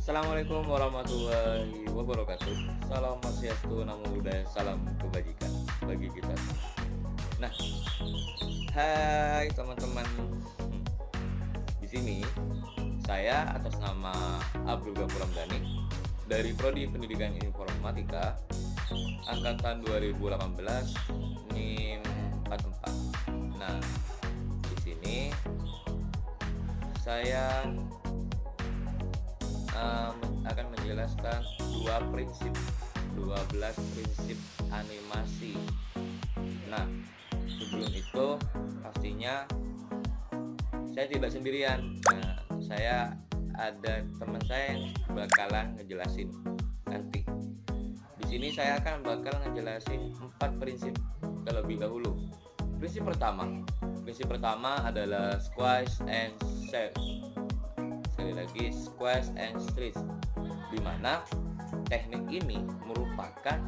Assalamualaikum warahmatullahi wabarakatuh. Salam Swastiastu, Namo Buddhaya, salam kebajikan bagi kita semua. Nah, hai teman-teman. Di sini saya atas nama Abdul Ghafur Ramdhani dari Prodi Pendidikan Informatika angkatan 2018 NIM 44. Nah, di sini saya akan menjelaskan 12 prinsip animasi. Nah, sebelum itu pastinya saya tidak sendirian. Nah, saya ada teman saya yang bakalan ngejelasin nanti. Di sini saya akan bakal ngejelasin 4 prinsip terlebih dahulu. Prinsip pertama adalah squash and stretch. Sekali lagi, squash and stretch, di mana teknik ini merupakan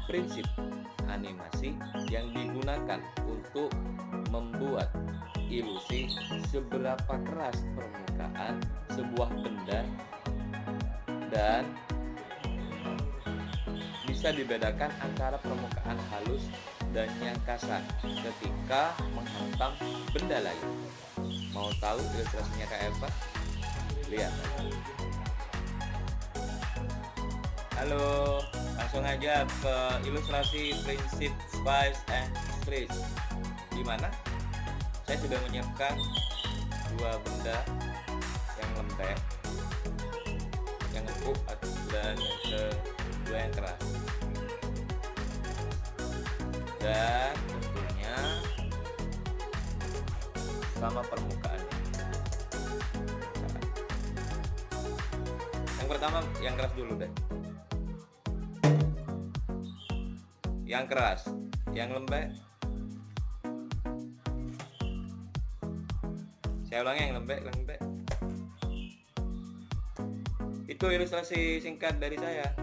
prinsip animasi yang digunakan untuk membuat ilusi seberapa keras permukaan sebuah benda dan bisa dibedakan antara permukaan halus dan yang kasar ketika menghantam benda lain. Mau tahu ilustrasinya kayak apa? Lihat. Halo, langsung aja ke ilustrasi prinsip squash and stretch. Di mana saya sudah menyiapkan dua benda yang lembek, yang empuk, dan yang kedua yang keras. Dan tentunya sama permukaannya. Yang pertama yang keras dulu deh. Yang keras, yang lembek. Saya ulangi, yang lembek. Itu ilustrasi singkat dari saya.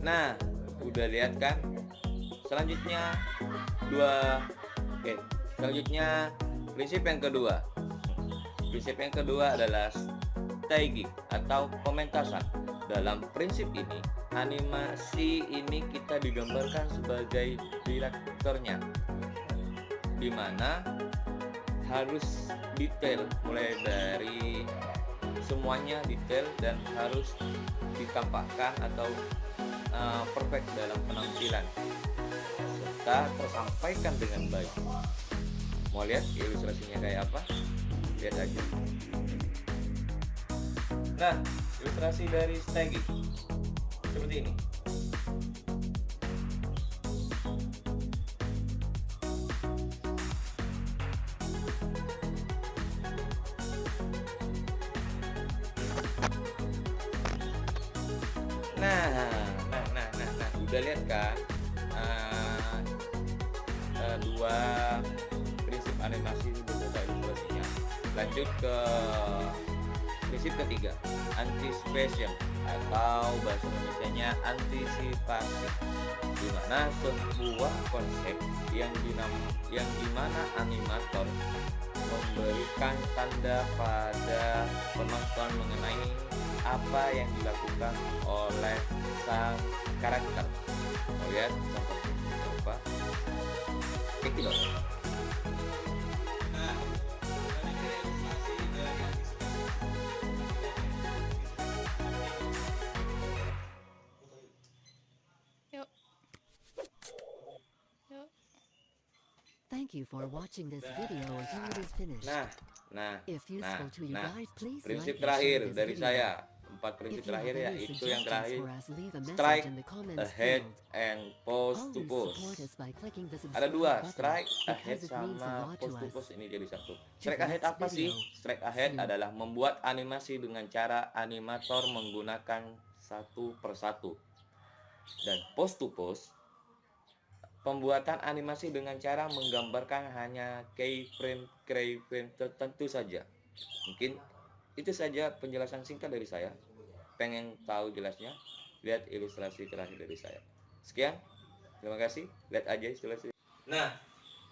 Nah, udah lihat kan? Selanjutnya selanjutnya prinsip yang kedua. Prinsip yang kedua adalah staging atau pementasan. Dalam prinsip ini, animasi ini kita digambarkan sebagai direkturnya, di mana harus detail, mulai dari semuanya detail dan harus ditampakkan atau perfect dalam penampilan serta tersampaikan dengan baik. Mau lihat ilustrasinya kayak apa? Lihat aja. Nah, ilustrasi dari staging seperti ini. Nah, udah lihat kan? Dua prinsip animasi beserta ilustrasinya. Lanjut ke prinsip ketiga, anticipation atau bahasa Indonesianya antisipasi, di mana sebuah konsep yang dimana animator memberikan tanda pada penonton mengenai apa yang dilakukan oleh sang karakter. Mau lihat contohnya apa? Cekidot. Thank you for watching this video until it is finished. If useful to you guys, please prinsip like and share terakhir this dari video. saya. 4 prinsip If you terakhir have ya, any itu yang terakhir. suggestions for us, leave a Strike message in the comments ahead field. and post to Always post. support us by clicking the Ada dua, subscribe button strike ahead because it means a sama lot to post to us. post, ini jadi satu. To Strike the ahead next apa sih? video. Strike ahead See you. adalah membuat animasi dengan cara animator menggunakan satu persatu. Dan post to post, pembuatan animasi dengan cara menggambarkan hanya keyframe tertentu saja. Mungkin itu saja penjelasan singkat dari saya. Pengen tahu jelasnya? Lihat ilustrasi terakhir dari saya. Sekian, terima kasih. Lihat aja ilustrasi. Nah,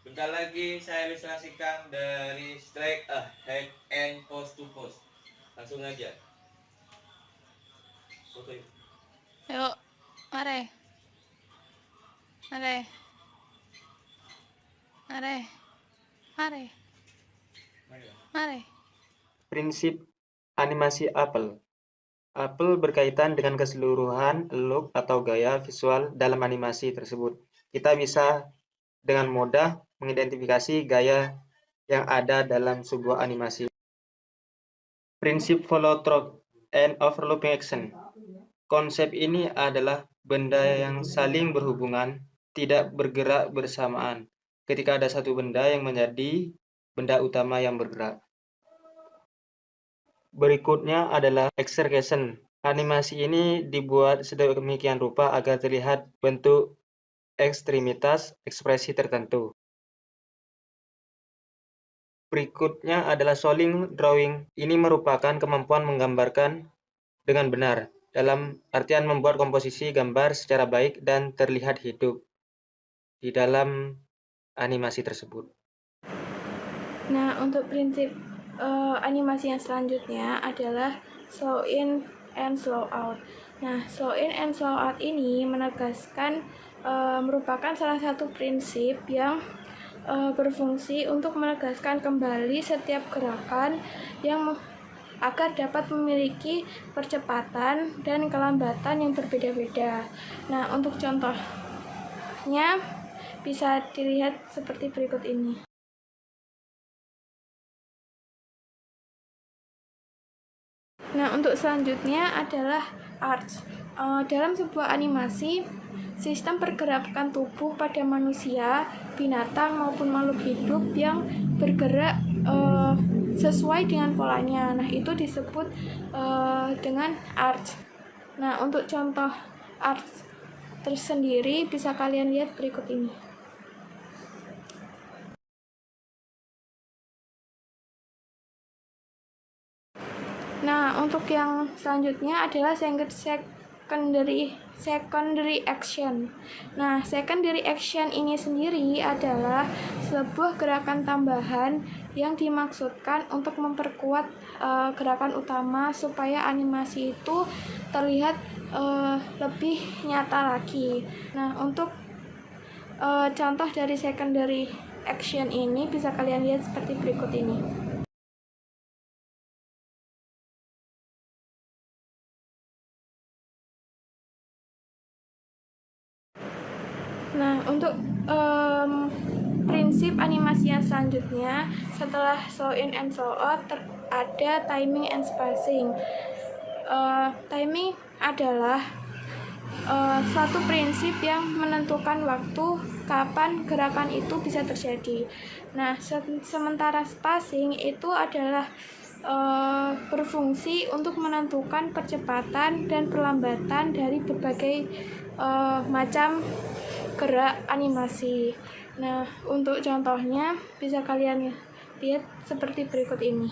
bentar lagi saya ilustrasikan dari strike ahead and post to post. Langsung aja. Foto yuk. Yuk, mari. Mari. Mari. Mari. Mari. Prinsip animasi Apple. Apple berkaitan dengan keseluruhan look atau gaya visual dalam animasi tersebut. Kita bisa dengan mudah mengidentifikasi gaya yang ada dalam sebuah animasi. Prinsip follow through and overlapping action. Konsep ini adalah benda yang saling berhubungan, tidak bergerak bersamaan, ketika ada satu benda yang menjadi benda utama yang bergerak. Berikutnya adalah exaggeration. Animasi ini dibuat sedemikian rupa agar terlihat bentuk ekstremitas ekspresi tertentu. Berikutnya adalah solid drawing. Ini merupakan kemampuan menggambarkan dengan benar, dalam artian membuat komposisi gambar secara baik dan terlihat hidup di dalam animasi tersebut. Nah, untuk prinsip animasi yang selanjutnya adalah slow in and slow out. Nah, slow in and slow out ini menegaskan merupakan salah satu prinsip yang berfungsi untuk menegaskan kembali setiap gerakan yang agar dapat memiliki percepatan dan kelambatan yang berbeda-beda. Nah, untuk contohnya bisa dilihat seperti berikut ini. Nah, untuk selanjutnya adalah arch. Dalam sebuah animasi, sistem pergerakan tubuh pada manusia, binatang maupun makhluk hidup yang bergerak sesuai dengan polanya. Nah, itu disebut dengan arch. Nah, untuk contoh arch tersendiri bisa kalian lihat berikut ini. Nah, untuk yang selanjutnya adalah secondary action. Nah, secondary action ini sendiri adalah sebuah gerakan tambahan yang dimaksudkan untuk memperkuat gerakan utama supaya animasi itu terlihat lebih nyata lagi. Nah, untuk contoh dari secondary action ini bisa kalian lihat seperti berikut ini. Nah, untuk prinsip animasi yang selanjutnya setelah slow in and slow out ada timing and spacing. Timing adalah suatu prinsip yang menentukan waktu kapan gerakan itu bisa terjadi. Nah, sementara spacing itu adalah berfungsi untuk menentukan percepatan dan perlambatan dari berbagai macam gerak animasi. Nah, untuk contohnya bisa kalian lihat seperti berikut ini.